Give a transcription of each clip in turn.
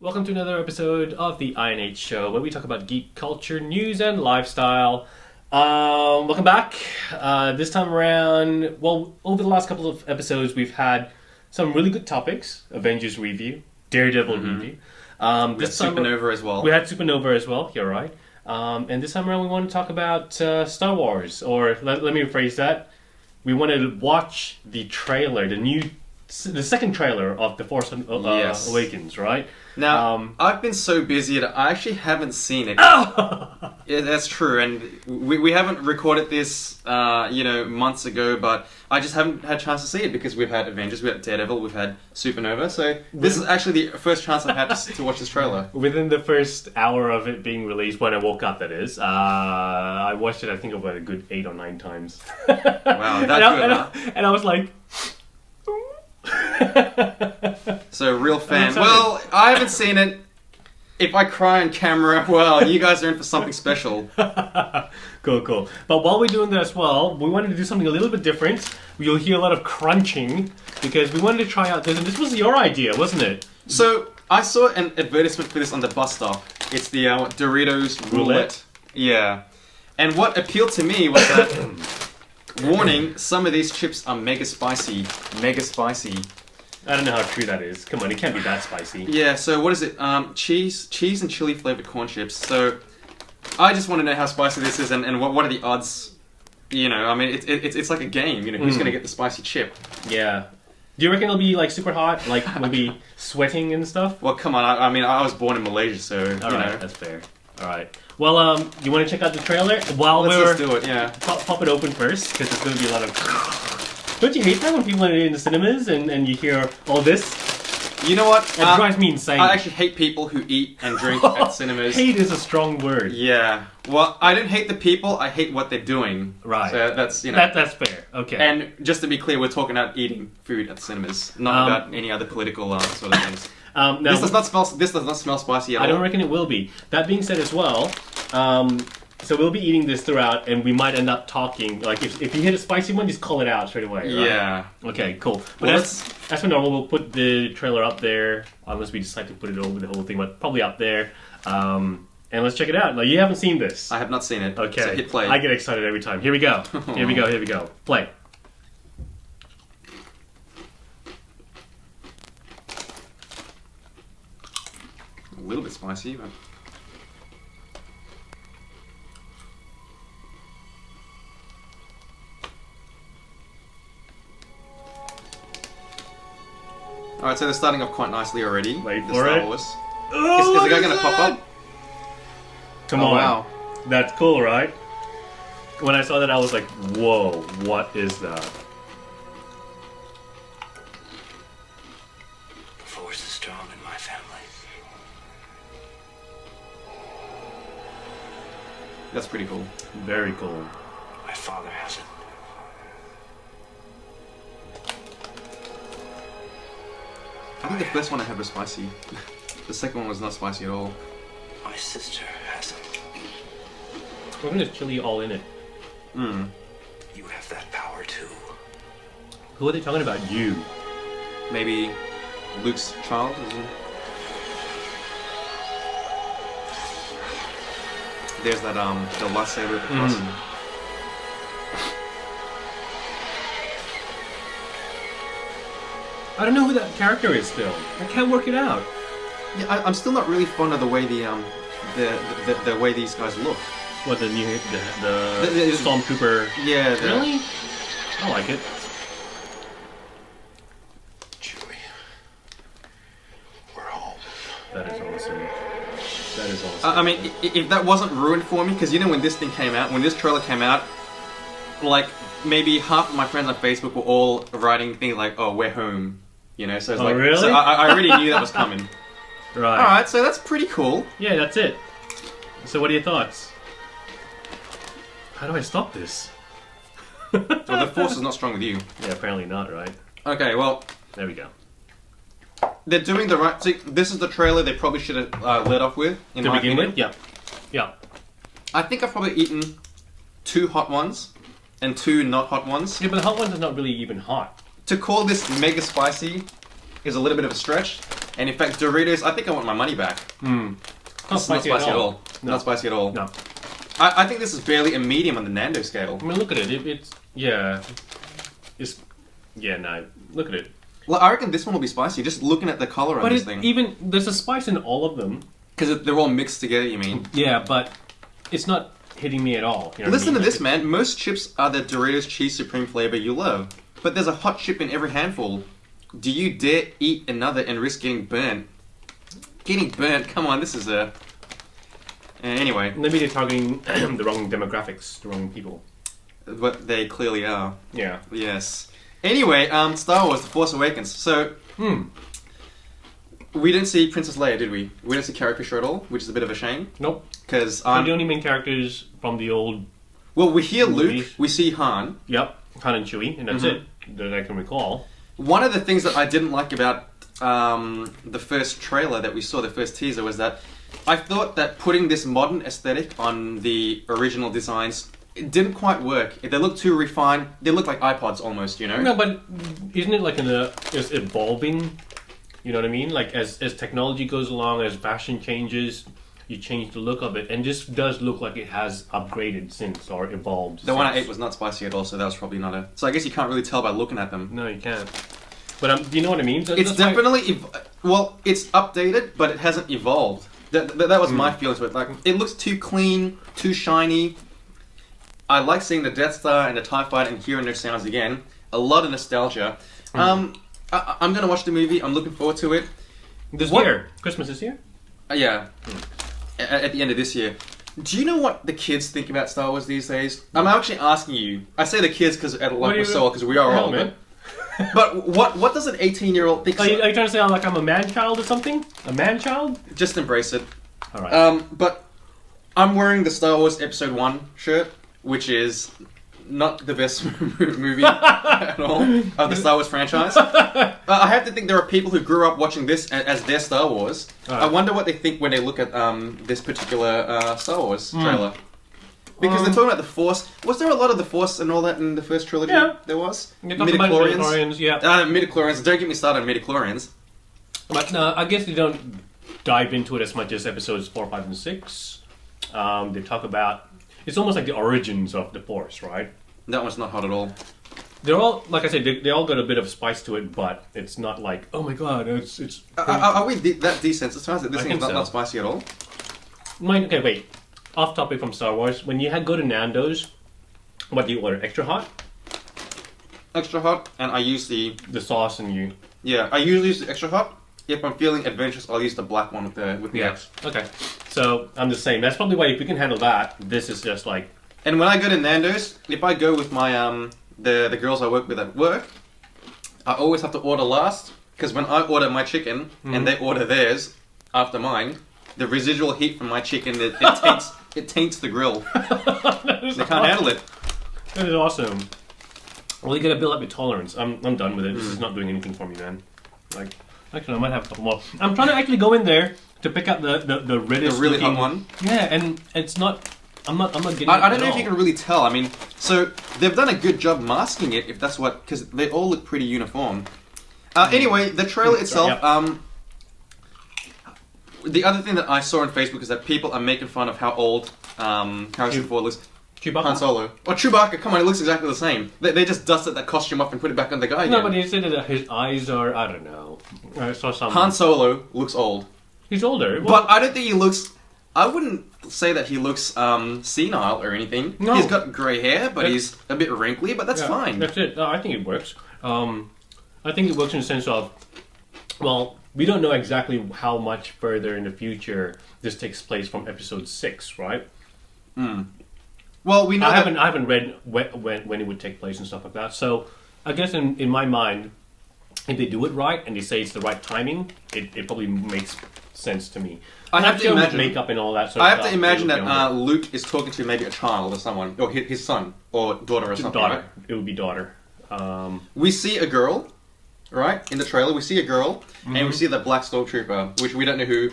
Welcome to another episode of the INH show, where we talk about geek culture, news, and lifestyle. Welcome back. This time around, well, over the last couple of episodes, we've had some really good topics. Avengers review, Daredevil review. We had Supernova as well. We had Supernova as well, you're right. And this time around, we want to talk about Star Wars, or let me rephrase that. We want to watch the trailer, the second trailer of The Force Awakens, right? Now, I've been so busy that I actually haven't seen it. Yeah, that's true, and we haven't recorded this, months ago, but I just haven't had a chance to see it because we've had Avengers, we've had Daredevil, we've had Supernova, so this is actually the first chance I've had to watch this trailer. Within the first hour of it being released, when I woke up, that is, I watched it, I think, about a good 8 or 9 times. Wow, that's good, huh? And I was like... So, real fan. Well, I haven't seen it. If I cry on camera, well, you guys are in for something special. Cool. But while we're doing that as well, we wanted to do something a little bit different. You'll hear a lot of crunching, because we wanted to try out this, and this was your idea, wasn't it? So, I saw an advertisement for this on the bus stop. It's the Doritos roulette. Yeah. And what appealed to me was that... Warning, some of these chips are mega spicy. Mega spicy. I don't know how true that is. Come on, it can't be that spicy. Yeah, so what is it? Cheese and chili flavored corn chips. So, I just want to know how spicy this is and what are the odds? You know, I mean, it's like a game, you know, who's going to get the spicy chip? Yeah. Do you reckon it'll be, like, super hot? Like, we'll be sweating and stuff? Well, come on, I mean, I was born in Malaysia, so, Alright, that's fair. Alright. Well, you want to check out the trailer? Let's do it, yeah. Pop it open first, because there's going to be a lot of... Don't you hate that when people are in the cinemas and you hear all this? You know what? It drives me insane. I actually hate people who eat and drink at cinemas. Hate is a strong word. Yeah. Well, I don't hate the people, I hate what they're doing. Right. So that's, you know... That's fair, okay. And just to be clear, we're talking about eating food at the cinemas, not about any other political sort of things. Now, this does not smell spicy at all. I don't reckon it will be. That being said as well, so we'll be eating this throughout, and we might end up talking. Like, if you hit a spicy one, just call it out straight away, right? Yeah. Okay, cool. But Well, as for normal, we'll put the trailer up there, unless we decide to put it over the whole thing, but probably up there. And let's check it out. Like, you haven't seen this. I have not seen it. Okay. So hit play. I get excited every time. Here we go. Here we go. Play. A little bit spicy, but... Alright, so they're starting off quite nicely already. Wait the for Star it. Wars. Oh, is the guy going to pop up? Come Oh, on. wow. That's cool, right? When I saw that, I was like, whoa, what is that? The Force is strong in my family. That's pretty cool. Very cool. My father hasn't. I think the first one I had was spicy. The second one was not spicy at all. My sister hasn't. We're gonna chili all in it. Mm. You have that power too. Who are they talking about? You. Maybe Luke's child? There's that, the lightsaber at the cross. I don't know who that character is still. I can't work it out. Yeah, I'm still not really fond of the way the way these guys look. What, the new The Stormtrooper? Yeah. Really? I like it. Chewie. We're home. That is awesome. I mean, if that wasn't ruined for me, because you know when this trailer came out, like maybe half of my friends on Facebook were all writing things like, "Oh, we're home," you know. So it's like, really? So I already knew that was coming. Right. All right, so that's pretty cool. Yeah, that's it. So, what are your thoughts? How do I stop this? Well, the Force is not strong with you. Yeah, apparently not, right? Okay, well, There we go. they're doing the right. See, this is the trailer they probably should have led off with. In To my begin opinion. with? Yeah. I think I've probably eaten 2 hot ones and 2 not hot ones. Yeah, but the hot ones are not really even hot. To call this mega spicy is a little bit of a stretch. And in fact, Doritos, I think I want my money back. Not It's spicy, not spicy at all. No. Not spicy at all. No. I think this is barely a medium on the Nando scale. I mean, look at it. No. Look at it. Well, I reckon this one will be spicy. Just looking at the color on this thing. Even there's a spice in all of them. Because they're all mixed together, you mean? Yeah, but it's not hitting me at all. You know Listen what I mean? to this, man. Most chips are the Doritos Cheese Supreme flavor you love. But there's a hot chip in every handful. Do you dare eat another and risk getting burnt? Getting burnt? Come on, this is a... Anyway. Maybe they're targeting the wrong demographics, the wrong people. But they clearly are. Yeah. Yes. Anyway, Star Wars: The Force Awakens. So... We didn't see Princess Leia, did we? We didn't see Carrie Fisher at all, which is a bit of a shame. Nope. Because They're the only main characters from the old... Well, we hear movies. Luke, we see Han. Yep, Han and Chewie, and that's it that I can recall. One of the things that I didn't like about the first trailer that we saw, the first teaser, was that I thought that putting this modern aesthetic on the original designs, it didn't quite work. They look too refined. They look like iPods almost, you know? No, but isn't it like it's evolving? You know what I mean? Like as technology goes along, as fashion changes, you change the look of it, and this does look like it has upgraded since or evolved. The one I ate was not spicy at all, so that was probably not a... So I guess you can't really tell by looking at them. No, you can't. But do you know what I mean? It's definitely... Well, it's updated, but it hasn't evolved. That was my feelings with it. Like, it looks too clean, too shiny. I like seeing the Death Star and the TIE Fighter and hearing their sounds again. A lot of nostalgia. I'm going to watch the movie. I'm looking forward to it. This year. Christmas this year? Yeah. At the end of this year. Do you know what the kids think about Star Wars these days? I'm actually asking you. I say the kids because we're so old, because we are old. But what does an 18-year-old think? Are you trying to say like I'm a man-child or something? A man-child? Just embrace it. All right. But I'm wearing the Star Wars Episode 1 shirt, which is not the best movie at all of the Star Wars franchise. I have to think there are people who grew up watching this as their Star Wars. Right. I wonder what they think when they look at this particular Star Wars trailer. Because they're talking about the Force. Was there a lot of the Force and all that in the first trilogy? Yeah. There was? Midichlorians, yeah. Midichlorians. Don't get me started on midichlorians. But no, I guess they don't dive into it as much as episodes 4, 5, and 6. They talk about... It's almost like the origins of the Force, right? That one's not hot at all. They're all, like I said, they all got a bit of spice to it, but it's not like, oh my god, it's... Are we that desensitized? This thing's not spicy at all? Okay, wait. Off topic from Star Wars. When you go to Nando's, what do you order? Extra hot? Extra hot, and I use the sauce and you... Yeah, I usually use the extra hot. If I'm feeling adventurous, I'll use the black one with the X. Okay. So, I'm the same. That's probably why if you can handle that, this is just like... And when I go to Nando's, if I go with my, the girls I work with at work, I always have to order last, because when I order my chicken, and they order theirs after mine, the residual heat from my chicken, it taints the grill. They can't handle it. That is awesome. Well, you gotta build up your tolerance. I'm done with it. This is not doing anything for me, man. Like... Actually, I might have a couple more. I'm trying to actually go in there to pick up the reddest really looking... hot one? Yeah, and it's not... I'm not getting I don't know if you can really tell. I mean, so they've done a good job masking it, if that's what... Because they all look pretty uniform. Anyway, the trailer itself... the other thing that I saw on Facebook is that people are making fun of how old Harrison Ford looks. Chewbacca? Han Solo. Or Chewbacca, come on, it looks exactly the same. They just dusted that costume up and put it back on the guy again. No, but he said that his eyes are... I don't know. I saw some... Han Solo looks old. He's older. Well, but I don't think he looks... I wouldn't say that he looks senile or anything. No. He's got grey hair, but he's a bit wrinkly, but that's fine. That's it. I think it works. I think it works in the sense of... Well, we don't know exactly how much further in the future this takes place from episode 6, right? Well, we know I haven't read when it would take place and stuff like that. So I guess in my mind, if they do it right and they say it's the right timing, it probably makes sense to me. I have to imagine makeup and all that sort I of have stuff. to imagine that Luke is talking to maybe a child or someone, or his son or daughter or something. Daughter. Right? It would be daughter. We see a girl, right? In the trailer, we see a girl, and we see the black stormtrooper, which we don't know who.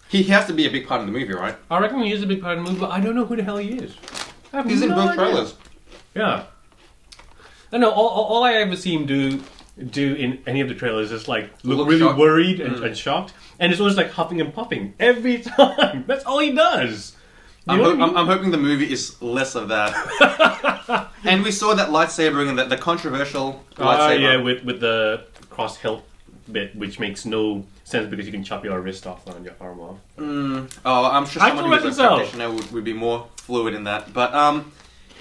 He has to be a big part of the movie, right? I reckon he is a big part of the movie, but I don't know who the hell he is. He's in both trailers. Yeah. I know, all I ever see him do do in any of the trailers is like look really shocked. worried and shocked, and it's always like huffing and puffing every time. That's all he does. You know what I mean? I'm hoping the movie is less of that. And we saw that lightsaber and the controversial lightsaber. Yeah, with the cross hilt bit, which makes no sense because you can chop your wrist off and your arm off. Oh, I'm sure someone who's a reconcile. practitioner would be more fluid in that. But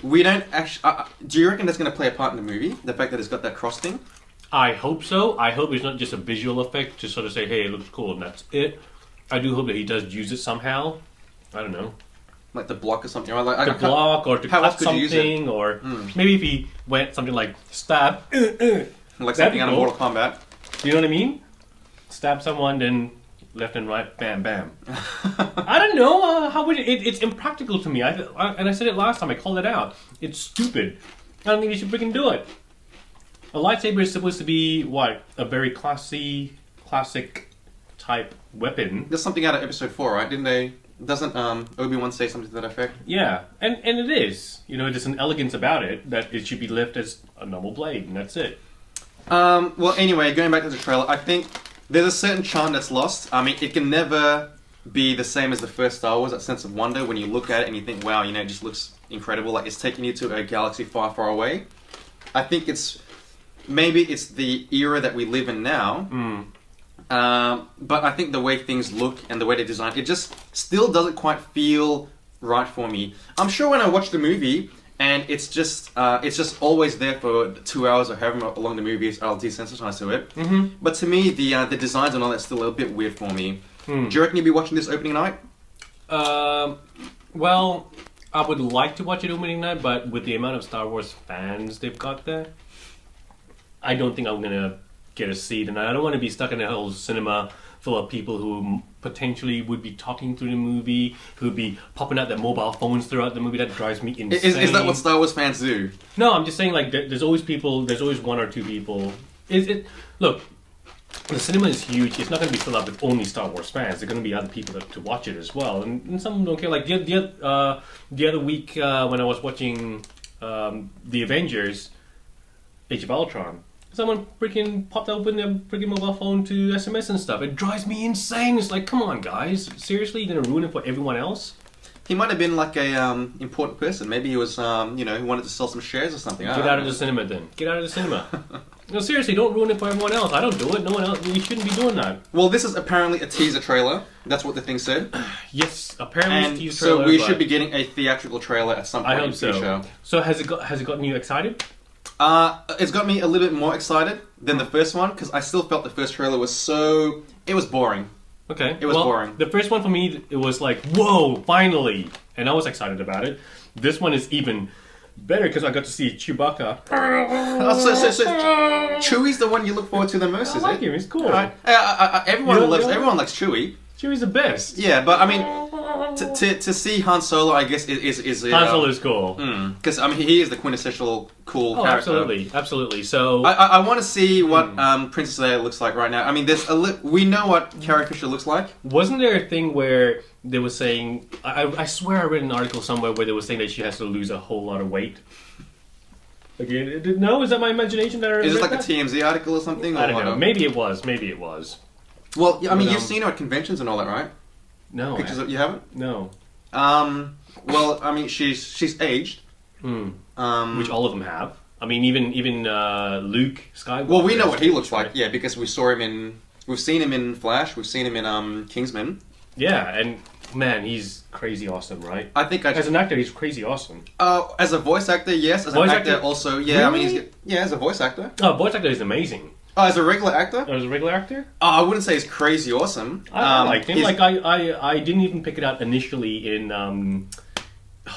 we don't actually. Do you reckon that's going to play a part in the movie? The fact that it's got that cross thing. I hope so. I hope it's not just a visual effect to sort of say, hey, it looks cool and that's it. I do hope that he does use it somehow. I don't know. Like the block or something. Or like, To block or to how cut else could you use it? something. Or maybe if he went something like stab. Like That'd something be out of cool. Mortal Kombat. Do you know what I mean? Stab someone, then left and right, bam, bam. I don't know. How would it's impractical to me. And I said it last time. I called it out. It's stupid. I don't think you should freaking do it. A lightsaber is supposed to be what? A very classic type weapon. There's something out of episode 4, right? Didn't they? Doesn't Obi-Wan say something to that effect? Yeah, and it is. You know, there's an elegance about it that it should be left as a normal blade, and that's it. Well, anyway, going back to the trailer, I think there's a certain charm that's lost. I mean, it can never be the same as the first Star Wars, that sense of wonder when you look at it and you think, wow, you know, it just looks incredible. Like, it's taking you to a galaxy far, far away. I think maybe it's the era that we live in now. But I think the way things look and the way they design, it just still doesn't quite feel right for me. I'm sure when I watch the movie and it's just always there for 2 hours or however long the movie is, I'll desensitize to it. But to me, the designs and all that's still a bit weird for me. Do you reckon you'll be watching this opening night? Well, I would like to watch it opening night, but with the amount of Star Wars fans they've got there, I don't think I'm gonna get a seat, and I don't want to be stuck in a whole cinema full of people who potentially would be talking through the movie, who'd be popping out their mobile phones throughout the movie. That drives me insane. Is that what Star Wars fans do? No, I'm just saying, like, there's always people, there's always one or two people. Look, the cinema is huge. It's not going to be filled up with only Star Wars fans. There are going to be other people to watch it as well, and some of them don't care. Like the other week when I was watching the Avengers, Age of Ultron, someone freaking popped open their freaking mobile phone to SMS and stuff. It drives me insane. It's like, come on, guys. Seriously? You're going to ruin it for everyone else? He might have been like a important person. Maybe he was, he wanted to sell some shares or something. Get out of the cinema then. Get out of the cinema. No, seriously, don't ruin it for everyone else. I don't do it. No one else. You shouldn't be doing that. Well, this is apparently a teaser trailer. That's what the thing said. Yes, apparently it's a And teaser trailer. so we should be getting a theatrical trailer at some point I hope in the so. future. So has it gotten you excited? It's got me a little bit more excited than the first one because I still felt the first trailer was it was boring. Okay. It was boring. The first one for me, it was like, whoa, finally! And I was excited about it. This one is even better because I got to see Chewbacca. So Chewie's the one you look forward to the most, is I like it? him, he's cool. Everyone likes Chewie. Chewie's the best. Yeah, but I mean, to see Han Solo, I guess is Han Solo is cool. because I mean he is the quintessential cool character. Absolutely. So I want to see what Princess Leia looks like right now. I mean, we know what Carrie Fisher looks like. wasn't there a thing where they were saying? I swear I read an article somewhere where they were saying that she has to lose a whole lot of weight. Again, no, is that my imagination? That I Is it read like a that? TMZ article or something? I don't or know. what? Maybe it was. Well, I mean, But, you've seen her at conventions and all that, right? No. Pictures of you haven't? No. Well, I mean, she's aged. Which all of them have. I mean, even Luke Skywalker. Well, we know what he looks like, yeah, because we've seen him in Flash, we've seen him in Kingsman. Yeah, and man, he's crazy awesome, right? I think As an actor, he's crazy awesome. as a voice actor, yes. As Voice an actor, actor? also, yeah. I Really? mean, as a voice actor. Oh, voice actor is amazing. Oh, as a regular actor, As a regular actor, I wouldn't say he's crazy awesome. I liked him. he's- Like I didn't even pick it out initially in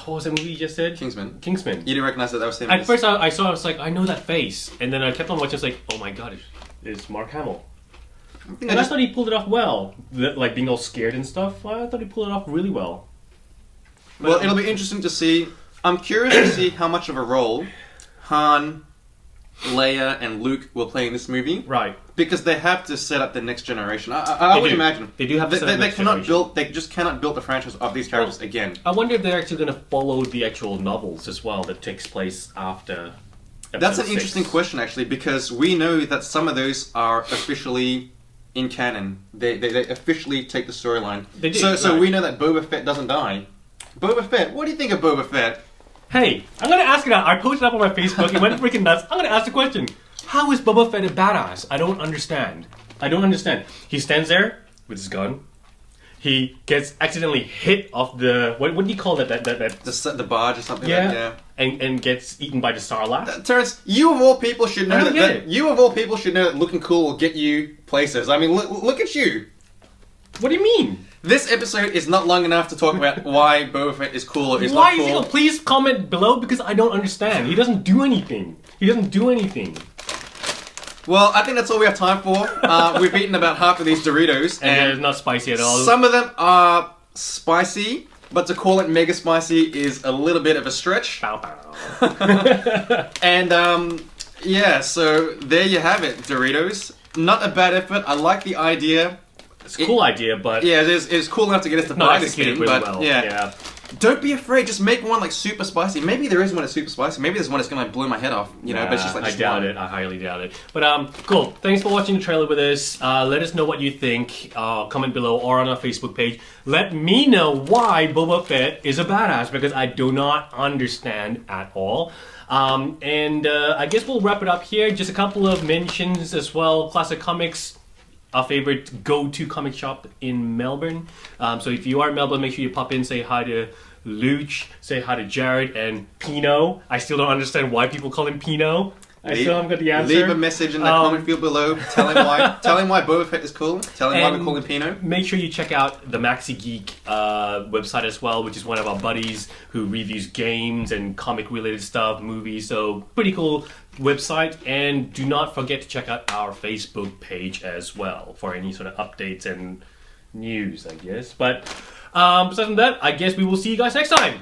what was that movie you just said? Kingsman. Kingsman. You didn't recognize that was him. At first, I saw. I was like, I know that face, and then I kept on watching. I was like, oh my god, it's Mark Hamill. And I thought he pulled it off well, like being all scared and stuff. I thought he pulled it off really well. Well, it'll be interesting to see. I'm curious to see how much of a role Han, Leia, and Luke will play in this movie. Right. Because they have to set up the next generation. I would do. imagine They do have to set up the next generation. They just cannot build the franchise of these characters again. I wonder if they're actually going to follow the actual novels as well that takes place after. That's an Episode interesting 6. question, actually, because we know that some of those are officially in canon. They officially take the storyline. They do, So right. we know that Boba Fett doesn't die. Boba Fett, what do you think of Boba Fett? Hey, I'm gonna ask it out. I posted up on my Facebook. It went freaking nuts. I'm gonna ask the question. How is Boba Fett a badass? I don't understand. He stands there with his gun. He gets accidentally hit off the... What do you call that? The barge or something like that, yeah. And gets eaten by the Sarlacc. Terrence, you of all people should know I don't get it. you of all people should know that looking cool will get you places. I mean, look at you. What do you mean? This episode is not long enough to talk about why Boba Fett is cool or is Why not is he cool. cool? Please comment below because I don't understand. He doesn't do anything. Well, I think that's all we have time for. We've eaten about half of these Doritos, And it's not spicy at all. some of them are spicy, but to call it mega spicy is a little bit of a stretch. Bow, bow. And yeah, so there you have it, Doritos. Not a bad effort. I like the idea. It's a cool idea, but Yeah, it's cool enough to get us to not buy this executed thing, really but well. yeah. Don't be afraid. Just make one like super spicy. Maybe there is one that's super spicy. Maybe there's one that's gonna like blow my head off. You know, but it's just like I just doubt one. it. I highly doubt it. But cool. Thanks for watching the trailer with us. Let us know what you think. Comment below or on our Facebook page. Let me know why Boba Fett is a badass because I do not understand at all. I guess we'll wrap it up here. Just a couple of mentions as well. Classic Comics, our favorite go-to comic shop in Melbourne. So if you are in Melbourne, make sure you pop in, say hi to Luch, say hi to Jared and Pino. I still don't understand why people call him Pino. I still haven't got the answer. Leave a message in the comment field below. Tell him why. Tell him why Boba Fett is cool. Tell him why we call him Pino. Make sure you check out the Maxi Geek website as well, which is one of our buddies who reviews games and comic-related stuff, movies. So pretty cool website. And do not forget to check out our Facebook page as well for any sort of updates and news, I guess. But besides from that, I guess we will see you guys next time.